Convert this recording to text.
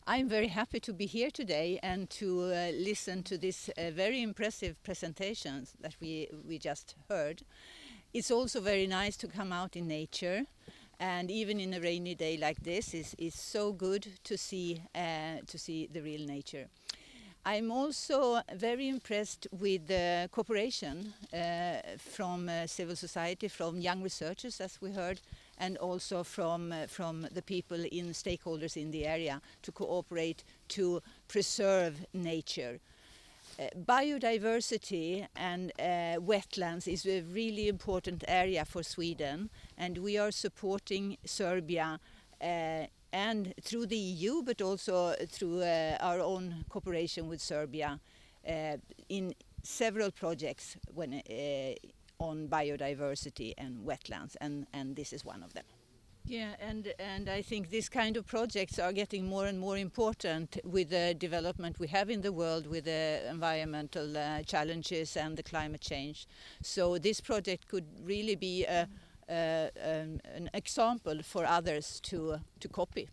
I'm very happy to be here today and to listen to this very impressive presentations that we just heard. It's also very nice to come out in nature, and even in a rainy day like this is so good to see the real nature. I'm also very impressed with the cooperation from civil society, from young researchers, as we heard, and also from the people stakeholders in the area to cooperate to preserve nature. Biodiversity and wetlands is a really important area for Sweden, and we are supporting Serbia and through the EU, but also through our own cooperation with Serbia in several projects on biodiversity and wetlands, and this is one of them. Yeah, and I think this kind of projects are getting more and more important with the development we have in the world, with the environmental challenges and the climate change. So this project could really be an example for others to copy.